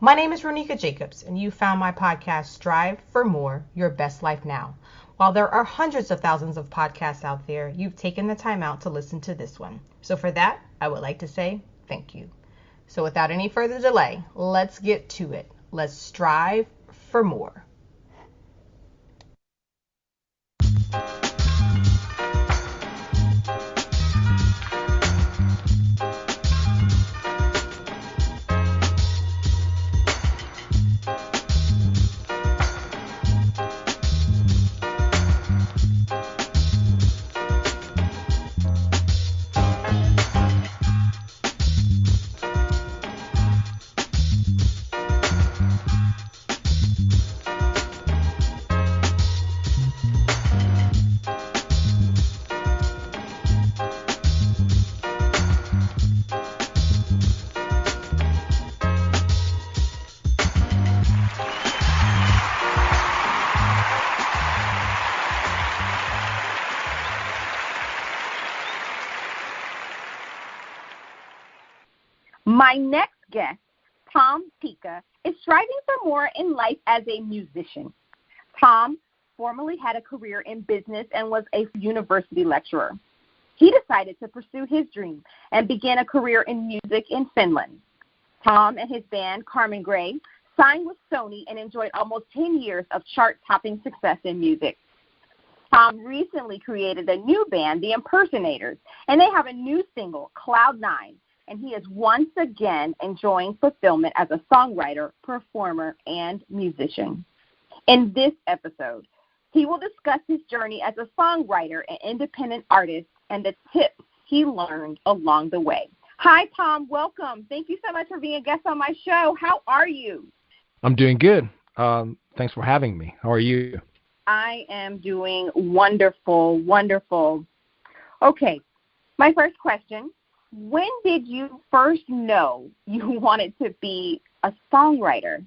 My name is Ronika Jacobs, and you found my podcast, Strive for More, Your Best Life Now. While there are hundreds of thousands of podcasts out there, you've taken the time out to listen to this one. So for that, I would like to say thank you. So without any further delay, let's get to it. Let's strive for more. My next guest, Tom Tika, is striving for more in life as a musician. Tom formerly had a career in business and was a university lecturer. He decided to pursue his dream and began a career in music in Finland. Tom and his band, Carmen Gray, signed with Sony and enjoyed almost 10 years of chart-topping success in music. Tom recently created a new band, The Impersonators, and they have a new single, Cloud 9. And he is once again enjoying fulfillment as a songwriter, performer, and musician. In this episode, he will discuss his journey as a songwriter and independent artist and the tips he learned along the way. Hi, Tom. Welcome. Thank you so much for being a guest on my show. How are you? I'm doing good. Thanks for having me. How are you? I am doing wonderful, wonderful. Okay, my first question. When did you first know you wanted to be a songwriter?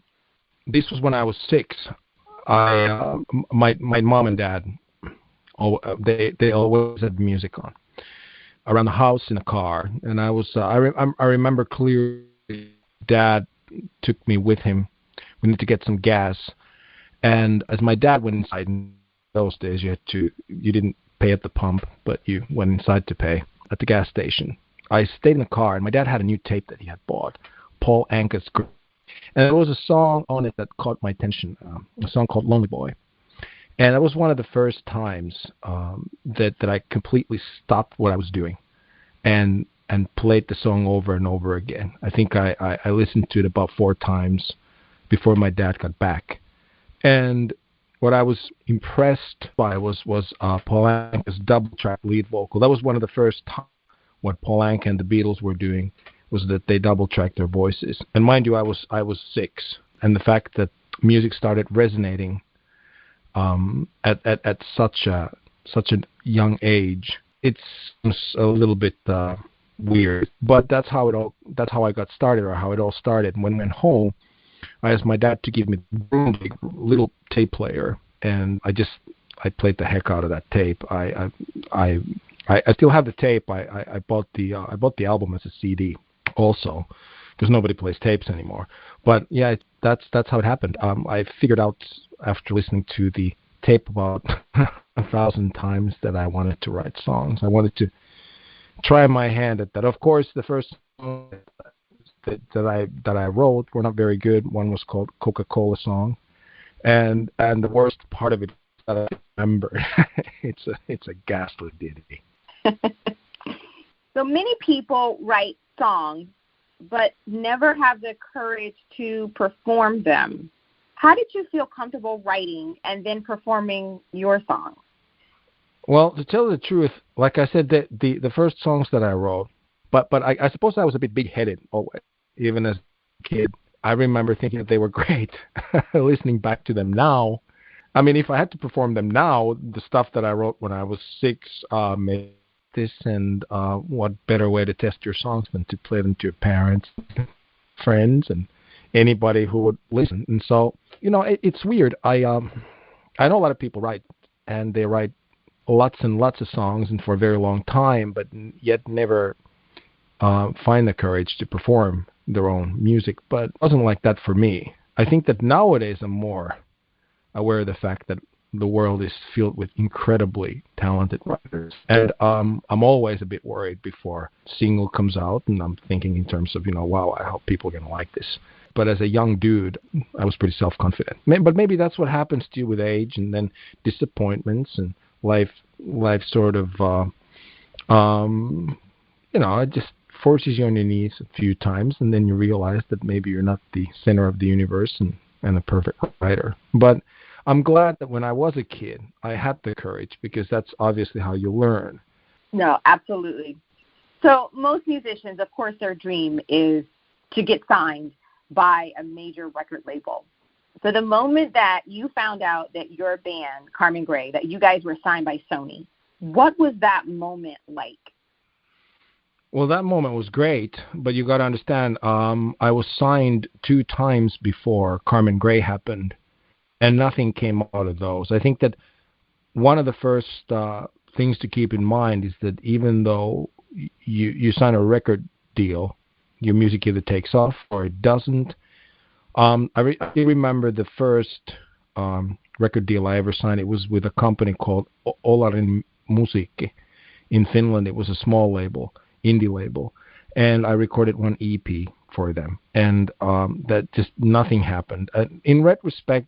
This was when I was 6. My mom and dad, they always had music on around the house in the car, and I remember clearly. Dad took me with him. We need to get some gas, and as my dad went inside, in those days you didn't pay at the pump, but you went inside to pay at the gas station. I stayed in the car, and my dad had a new tape that he had bought, Paul Anka's, and there was a song on it that caught my attention, a song called Lonely Boy. And that was one of the first times that I completely stopped what I was doing and played the song over and over again. I think I listened to it about 4 times before my dad got back. And what I was impressed by was Paul Anka's double-track lead vocal. That was one of the first times. What Paul Anka and the Beatles were doing was that they double-tracked their voices. And mind you, I was 6, and the fact that music started resonating at such a young age, it's a little bit weird. But that's how I got started, or how it all started. When I went home, I asked my dad to give me a little tape player, and I played the heck out of that tape. I still have the tape. I bought the album as a CD also, because nobody plays tapes anymore. But yeah, that's how it happened. I figured out after listening to the tape about 1,000 times that I wanted to write songs. I wanted to try my hand at that. Of course, the first song that I wrote were not very good. One was called Coca-Cola Song, and the worst part of it that I remember, it's a ghastly ditty. So many people write songs, but never have the courage to perform them. How did you feel comfortable writing and then performing your songs? Well, to tell the truth, like I said, the first songs that I wrote, but I suppose I was a bit big-headed always, even as a kid. I remember thinking that they were great. Listening back to them now, I mean, if I had to perform them now, the stuff that I wrote when I was 6, maybe this, and what better way to test your songs than to play them to your parents, friends, and anybody who would listen. And so, it's weird. I know a lot of people write, and they write lots and lots of songs and for a very long time, but yet never find the courage to perform their own music, but it wasn't like that for me. I think that nowadays I'm more aware of the fact that the world is filled with incredibly talented writers, and I'm always a bit worried before a single comes out, and I'm thinking in terms of, wow, I hope people are going to like this. But as a young dude, I was pretty self-confident. But maybe that's what happens to you with age, and then disappointments, and life sort of, it just forces you on your knees a few times, and then you realize that maybe you're not the center of the universe and a perfect writer. But I'm glad that when I was a kid, I had the courage, because that's obviously how you learn. No, absolutely. So most musicians, of course, their dream is to get signed by a major record label. So the moment that you found out that your band, Carmen Gray, that you guys were signed by Sony, what was that moment like? Well, that moment was great, but you got to understand, I was signed 2 times before Carmen Gray happened, and nothing came out of those. I think that one of the first things to keep in mind is that even though you sign a record deal, your music either takes off or it doesn't. I remember the first record deal I ever signed. It was with a company called muic in Finland. It was a small label, indie label, and I recorded 1 EP for them, and that just nothing happened. In retrospect,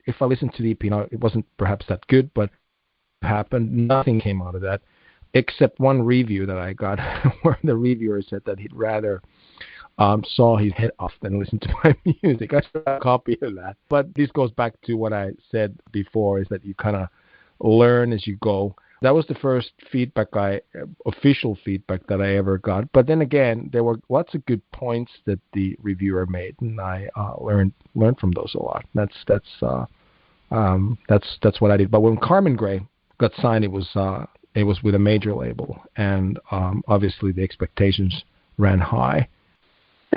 if I listen to the EP now, it wasn't perhaps that good, but it happened. Nothing came out of that, except one review that I got where the reviewer said that he'd rather saw his head off than listen to my music. I still have a copy of that. But this goes back to what I said before, is that you kind of learn as you go. That was the first official feedback that I ever got. But then again, there were lots of good points that the reviewer made, and I learned from those a lot. That's what I did. But when Carmen Gray got signed, it was with a major label, and obviously the expectations ran high.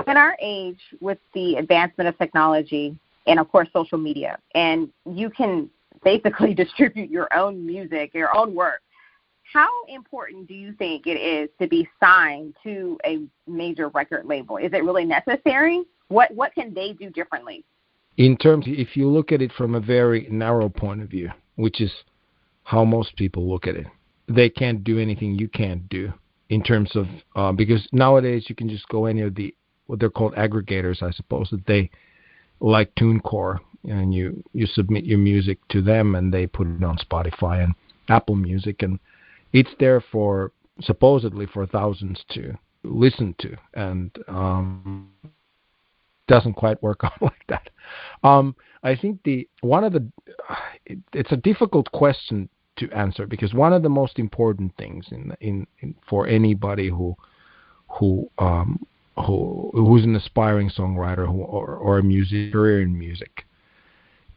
In our age, with the advancement of technology and, of course, social media, and you can basically distribute your own music, your own work, how important do you think it is to be signed to a major record label? Is it really necessary? What can they do differently? In terms, if you look at it from a very narrow point of view, which is how most people look at it, they can't do anything you can't do in terms of, because nowadays you can just go any of the, what they're called aggregators, I suppose, that they like TuneCore, and you submit your music to them, and they put it on Spotify and Apple Music, and it's there supposedly for thousands to listen to, and doesn't quite work out like that. I think it's a difficult question to answer, because one of the most important things in for anybody who's an aspiring songwriter or a career in music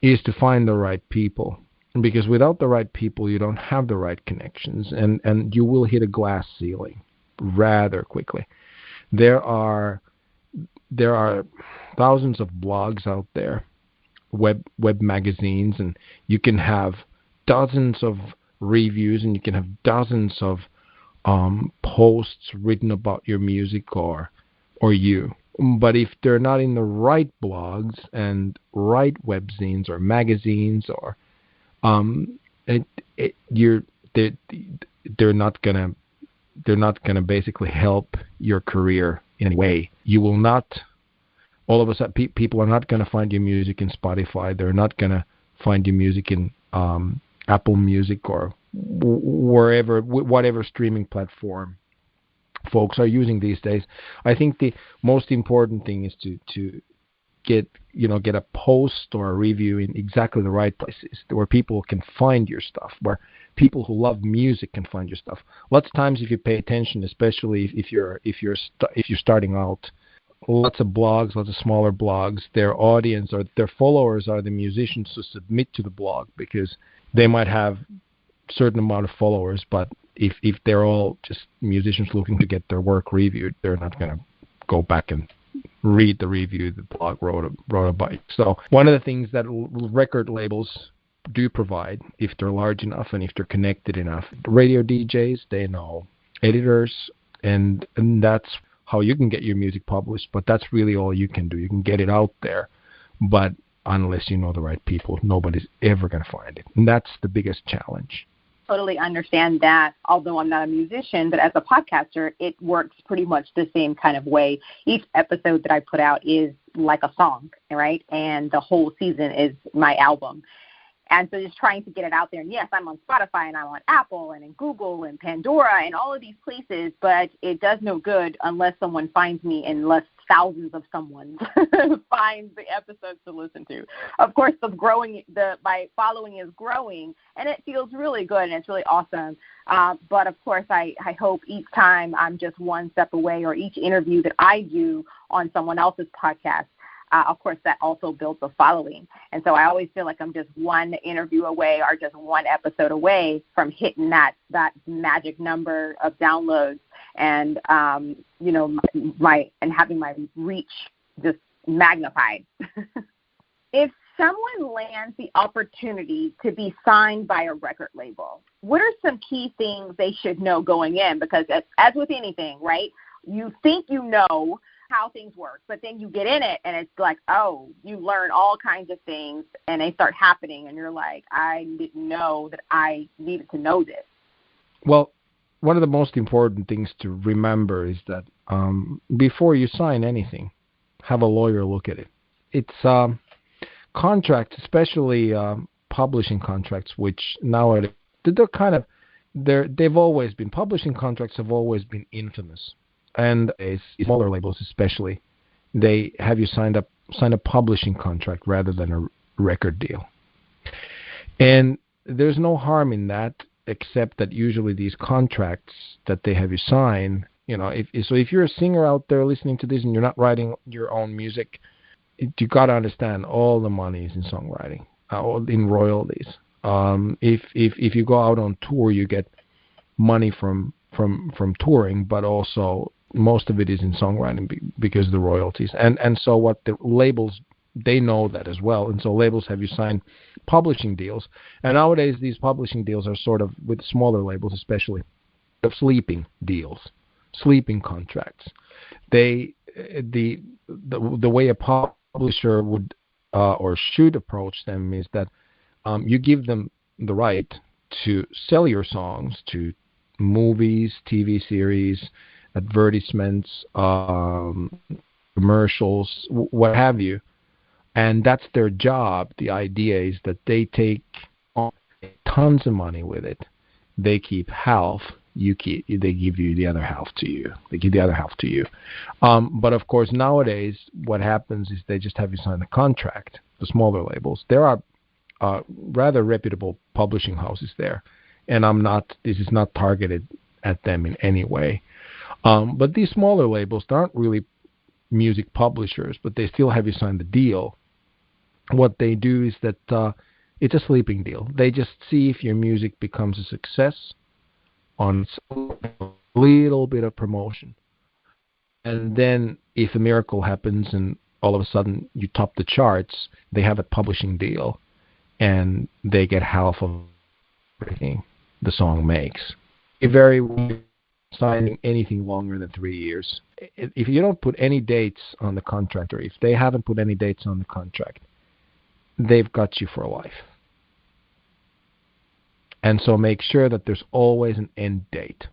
is to find the right people, because without the right people you don't have the right connections, and you will hit a glass ceiling rather quickly. There are thousands of blogs out there, web magazines, and you can have dozens of reviews, and you can have dozens of posts written about your music or you. But if they're not in the right blogs and right webzines or magazines, or they're not gonna basically help your career in any way. You will not. All of a sudden, people are not gonna find your music in Spotify. They're not gonna find your music in Apple Music or wherever, whatever streaming platform folks are using these days. I think the most important thing is to get a post or a review in exactly the right places, where people can find your stuff, where people who love music can find your stuff. Lots of times, if you pay attention, especially if you're starting out, lots of blogs, lots of smaller blogs, their audience or their followers are the musicians who submit to the blog, because they might have certain amount of followers, but if they're all just musicians looking to get their work reviewed, they're not going to go back and read the review the blog wrote about it. So one of the things that record labels do provide, if they're large enough and if they're connected enough, radio DJs, they know editors, and that's how you can get your music published, but that's really all you can do. You can get it out there, but unless you know the right people, nobody's ever going to find it. And that's the biggest challenge. Totally understand that, although I'm not a musician, but as a podcaster, it works pretty much the same kind of way. Each episode that I put out is like a song, right? And the whole season is my album. And so just trying to get it out there. And yes, I'm on Spotify and I'm on Apple and in Google and Pandora and all of these places, but it does no good unless someone finds me, unless thousands of someone find the episodes to listen to. Of course, my following is growing, and it feels really good and it's really awesome. But of course, I hope each time I'm just one step away, or each interview that I do on someone else's podcast, of course, that also builds a following. And so I always feel like I'm just one interview away or just one episode away from hitting that magic number of downloads and, and having my reach just magnified. If someone lands the opportunity to be signed by a record label, what are some key things they should know going in? Because as with anything, right, you think you know how things work, but then you get in it and it's like, oh, you learn all kinds of things and they start happening and you're like, I didn't know that I needed to know this. Well, one of the most important things to remember is that before you sign anything, have a lawyer look at it. It's contracts, especially publishing contracts, which nowadays they've always been, publishing contracts have always been infamous. And smaller labels especially, they have you sign a publishing contract rather than a record deal. And there's no harm in that, except that usually these contracts that they have you sign, if you're a singer out there listening to this and you're not writing your own music, you got to understand all the money is in songwriting, in royalties. If you go out on tour, you get money from touring, but also most of it is in songwriting because of the royalties. And so what the labels, they know that as well. And so labels have you sign publishing deals. And nowadays these publishing deals are sort of, with smaller labels especially, sleeping deals, sleeping contracts. The way a publisher would or should approach them is that you give them the right to sell your songs to movies, TV series, advertisements, commercials, what have you, and that's their job. The idea is that they take tons of money with it. They keep half. They give you the other half to you. They give the other half to you. But of course, nowadays, what happens is they just have you sign a contract. The smaller labels. There are rather reputable publishing houses there, and this is not targeted at them in any way. But these smaller labels, they aren't really music publishers, but they still have you sign the deal. What they do is that it's a sleeping deal. They just see if your music becomes a success on a little bit of promotion. And then if a miracle happens and all of a sudden you top the charts, they have a publishing deal and they get half of everything the song makes. It very signing anything longer than 3 years. If you don't put any dates on the contract, or if they haven't put any dates on the contract, they've got you for life. And so make sure that there's always an end date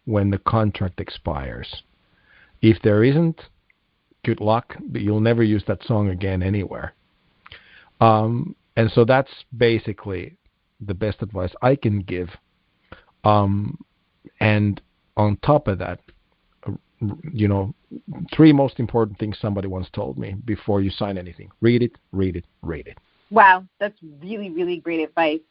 when the contract expires. If there isn't, good luck, but you'll never use that song again anywhere. And so that's basically the best advice I can give. And on top of that, 3 most important things somebody once told me before you sign anything. Read it, read it, read it. Wow, that's really, really great advice.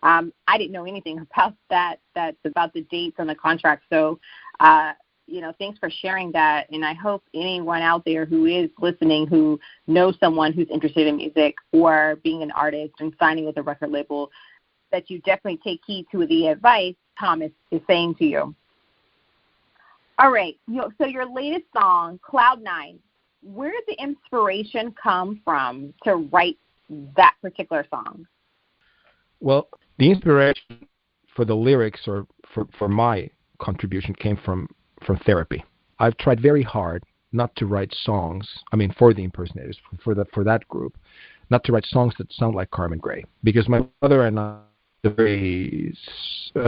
I didn't know anything about that. That's about the dates on the contract. So, thanks for sharing that. And I hope anyone out there who is listening, who knows someone who's interested in music or being an artist and signing with a record label, that you definitely take heed to the advice Tom is saying to you. All right. So your latest song, Cloud 9, where did the inspiration come from to write that particular song? Well, the inspiration for the lyrics, or for my contribution, came from therapy. I've tried very hard not to write songs. I mean, for the impersonators, for that group, not to write songs that sound like Carmen Gray, because my mother and I a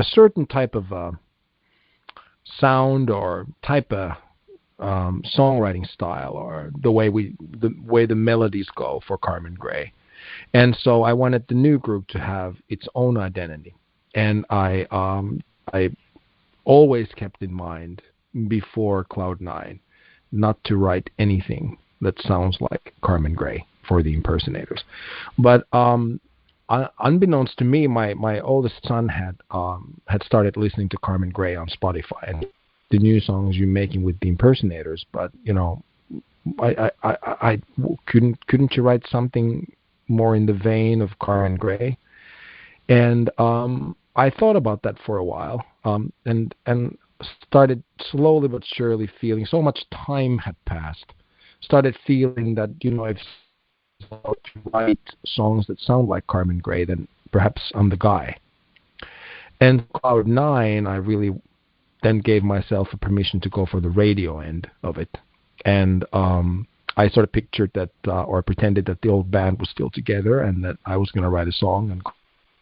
certain type of sound or type of songwriting style, or the way the melodies go for Carmen Gray. And so I wanted the new group to have its own identity. And I always kept in mind before Cloud9 not to write anything that sounds like Carmen Gray for the impersonators. But unbeknownst to me, my oldest son had started listening to Carmen Gray on Spotify and the new songs you're making with the impersonators. But I couldn't you write something more in the vein of Carmen Gray? And I thought about that for a while, and started slowly but surely feeling so much time had passed. Started feeling that if to write songs that sound like Carmen Gray, then perhaps I'm the guy. And Cloud9, I really then gave myself a permission to go for the radio end of it. And I sort of pictured that, or pretended that the old band was still together, and that I was going to write a song and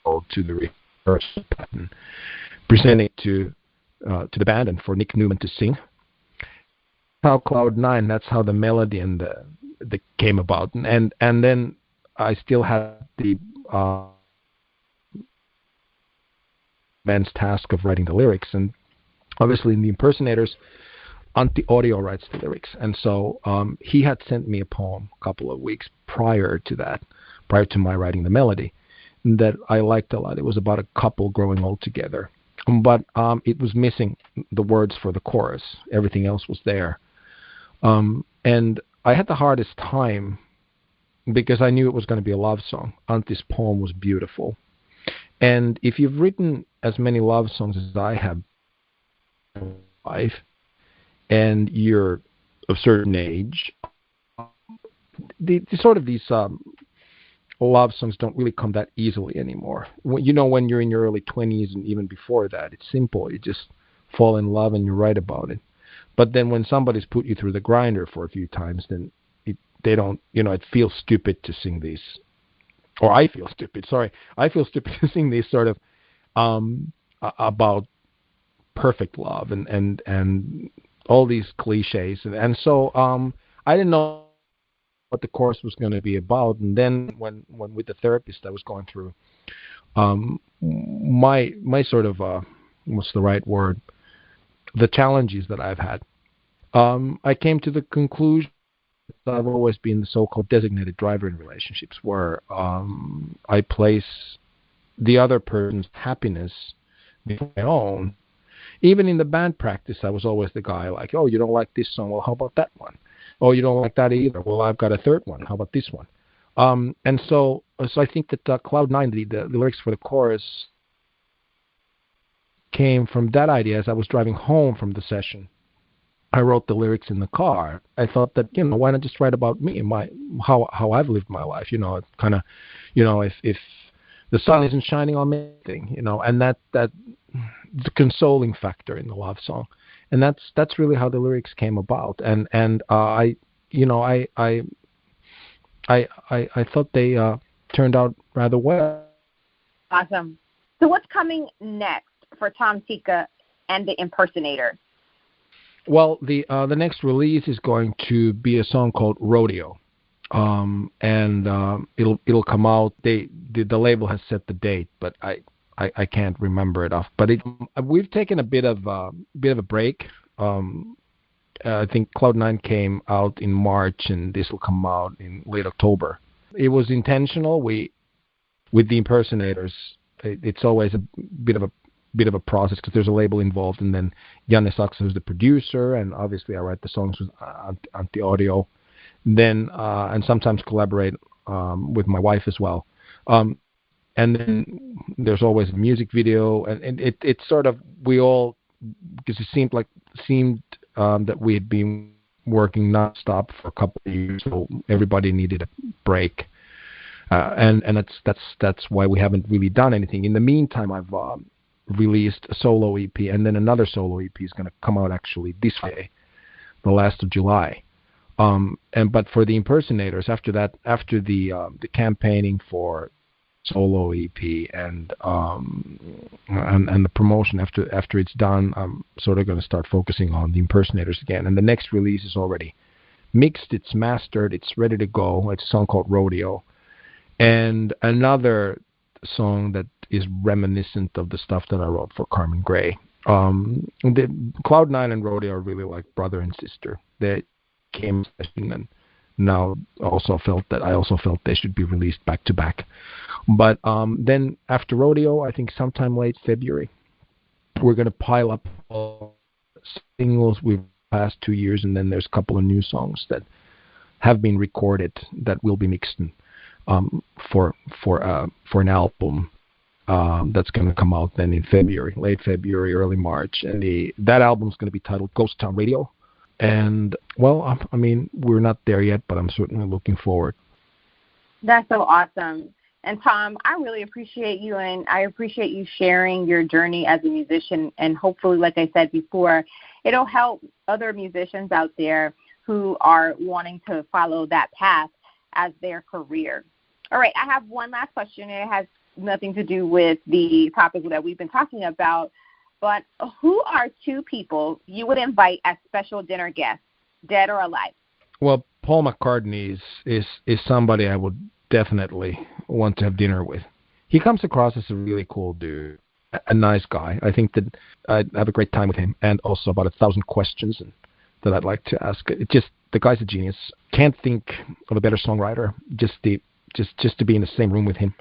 go to the rehearsal and present it to the band and for Nick Newman to sing. How Cloud9, that's how the melody and the came about, and then I still had the band's task of writing the lyrics, and obviously in the impersonators, Antti Audio writes the lyrics, and so he had sent me a poem a couple of weeks prior to my writing the melody, that I liked a lot. It was about a couple growing old together, but it was missing the words for the chorus. Everything else was there. And I had the hardest time because I knew it was going to be a love song. Antti's poem was beautiful. And if you've written as many love songs as I have in life, and you're of a certain age, these love songs don't really come that easily anymore. When you're in your early 20s and even before that, it's simple. You just fall in love and you write about it. But then when somebody's put you through the grinder for a few times, then they don't, it feels stupid to sing these, or I feel stupid to sing these sort of about perfect love and all these cliches. And so I didn't know what the course was going to be about. And then when with the therapist I was going through, my sort of, what's the right word? The challenges that I've had, I came to the conclusion that I've always been the so-called designated driver in relationships, where I place the other person's happiness before my own. Even in the band practice, I was always the guy like, oh, you don't like this song? Well, how about that one? Oh, you don't like that either? Well, I've got a third one. How about this one? And so I think that Cloud9, the lyrics for the chorus, came from that idea. As I was driving home from the session, I wrote the lyrics in the car. I thought that, why not just write about me and how I've lived my life? It's kind of, if the sun isn't shining on me, and that the consoling factor in the love song, and that's really how the lyrics came about. And I thought they turned out rather well. Awesome. So what's coming next for Tom Tika and the Impersonators? Well, the next release is going to be a song called Rodeo, and it'll come out. The label has set the date, but I can't remember it off. But we've taken a bit of a break. I think Cloud9 came out in March, and this will come out in late October. It was intentional. With the Impersonators, it's always a bit of a process because there's a label involved, and then Janne Saksa, who's the producer, and obviously I write the songs with Antti Audio, then and sometimes collaborate with my wife as well. And then there's always a music video, and it's sort of because it seemed that we had been working nonstop for a couple of years, so everybody needed a break. And that's why we haven't really done anything. In the meantime, I've released a solo EP, and then another solo EP is going to come out actually this Friday, the last of July. But for the impersonators, after that, after the campaigning for solo EP and the promotion, after it's done, I'm sort of going to start focusing on the impersonators again. And the next release is already mixed, it's mastered, it's ready to go. It's a song called Rodeo, and another song that is reminiscent of the stuff that I wrote for Carmen Gray. The Cloud9 and Rodeo are really like brother and sister. They came and now I also felt they should be released back to back. But then after Rodeo, I think sometime late February, we're going to pile up all singles we've past 2 years, and then there's a couple of new songs that have been recorded that will be mixed for an album that's going to come out then in February, late February, early March, and that album's going to be titled Ghost Town Radio. And well, I mean, we're not there yet, but I'm certainly looking forward. That's so awesome. And Tom, I really appreciate you, and I appreciate you sharing your journey as a musician. And hopefully, like I said before, it'll help other musicians out there who are wanting to follow that path as their career. All right, I have one last question. It has nothing to do with the topic that we've been talking about, but who are 2 people you would invite as special dinner guests, dead or alive? Well, Paul McCartney is somebody I would definitely want to have dinner with. He comes across as a really cool dude, a nice guy. I think that I'd have a great time with him, and also about 1,000 questions that I'd like to ask. The guy's a genius. Can't think of a better songwriter. Just to be in the same room with him,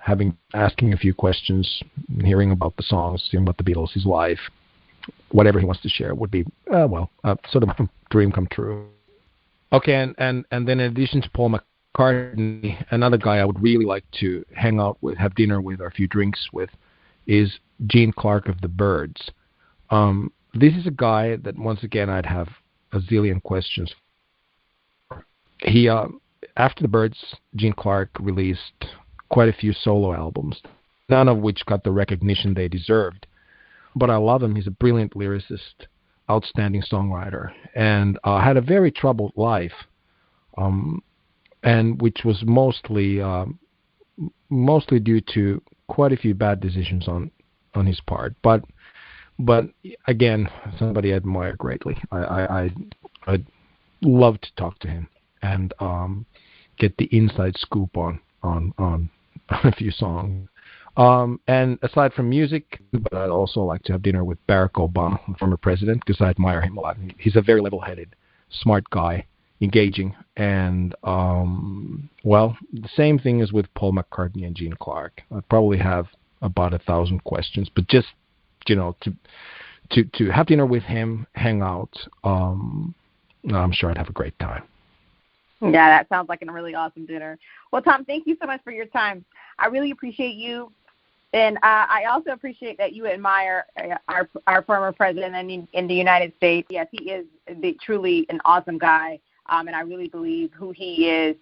asking a few questions, hearing about the songs, hearing about the Beatles, his life, whatever he wants to share would be sort of a dream come true. Okay, and then in addition to Paul McCartney, another guy I would really like to hang out with, have dinner with, or a few drinks with, is Gene Clark of the Byrds. This is a guy that, once again, I'd have a zillion questions for. He, after the Byrds, Gene Clark released quite a few solo albums, none of which got the recognition they deserved. But I love him. He's a brilliant lyricist, outstanding songwriter, and had a very troubled life, and which was mostly due to quite a few bad decisions on his part. But again, somebody I admire greatly. I'd love to talk to him and get the inside scoop on a few songs. And aside from music, but I'd also like to have dinner with Barack Obama, the former president, because I admire him a lot. He's a very level-headed, smart guy, engaging, and well, the same thing as with Paul McCartney and Gene Clark. I'd probably have about 1,000 questions, but just to have dinner with him, hang out, I'm sure I'd have a great time. Yeah, that sounds like a really awesome dinner. Well, Tom, thank you so much for your time. I really appreciate you. And I also appreciate that you admire our former president in the United States. Yes, he is truly an awesome guy, and I really believe who he is,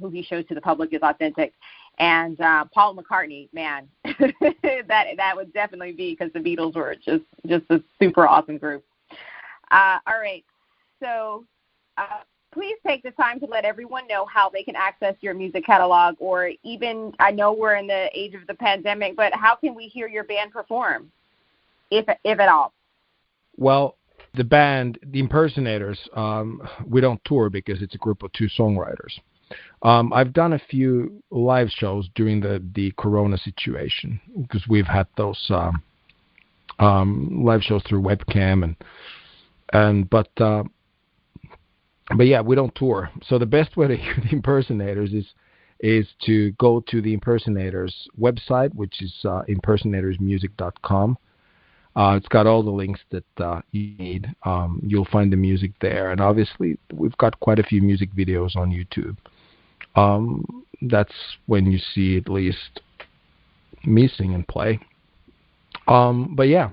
who he shows to the public is authentic. And Paul McCartney, man, that would definitely be, because the Beatles were just a super awesome group. All right, so please take the time to let everyone know how they can access your music catalog, or even, I know we're in the age of the pandemic, but how can we hear your band perform, if at all? Well, the band, the Impersonators, we don't tour because it's a group of 2 songwriters. I've done a few live shows during the Corona situation, because we've had those live shows through webcam, but yeah, we don't tour. So the best way to hear the Impersonators is to go to the Impersonators website, which is impersonatorsmusic.com. It's got all the links that you need. You'll find the music there, and obviously we've got quite a few music videos on YouTube. That's when you see at least me sing and play. But yeah,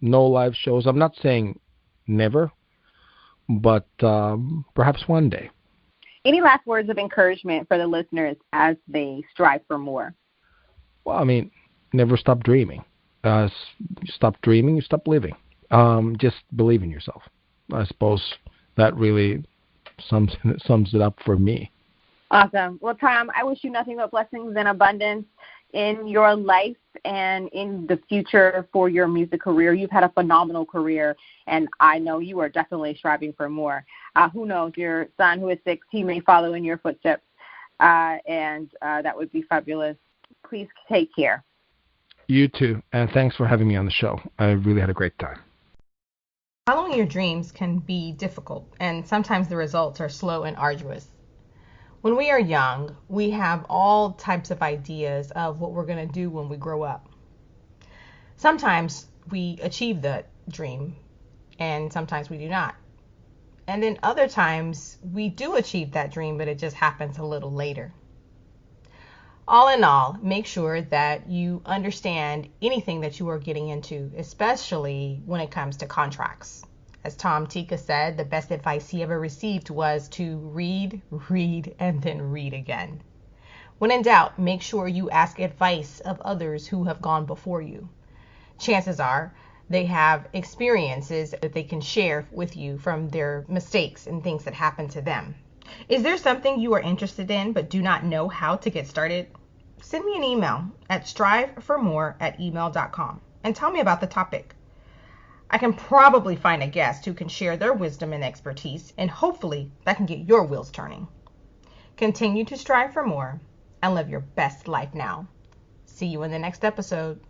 no live shows. I'm not saying never, but perhaps one day. Any last words of encouragement for the listeners as they strive for more? Well, I mean, never stop dreaming. You stop dreaming, you stop living. Just believe in yourself. I suppose that really sums it up for me. Awesome. Well, Tom, I wish you nothing but blessings and abundance in your life and in the future for your music career. You've had a phenomenal career, and I know you are definitely striving for more. Who knows, your son who is 6, he may follow in your footsteps, and that would be fabulous. Please take care. You too, and thanks for having me on the show. I really had a great time. Following your dreams can be difficult, and sometimes the results are slow and arduous. When we are young, we have all types of ideas of what we're going to do when we grow up. Sometimes we achieve the dream, and sometimes we do not. And then other times we do achieve that dream, but it just happens a little later. All in all, make sure that you understand anything that you are getting into, especially when it comes to contracts. As Tom Tika said, the best advice he ever received was to read, and then read again. When in doubt, make sure you ask advice of others who have gone before you. Chances are they have experiences that they can share with you from their mistakes and things that happen to them. Is there something you are interested in but do not know how to get started? Send me an email at striveformore@email.com and tell me about the topic. I can probably find a guest who can share their wisdom and expertise, and hopefully that can get your wheels turning. Continue to strive for more and live your best life now. See you in the next episode.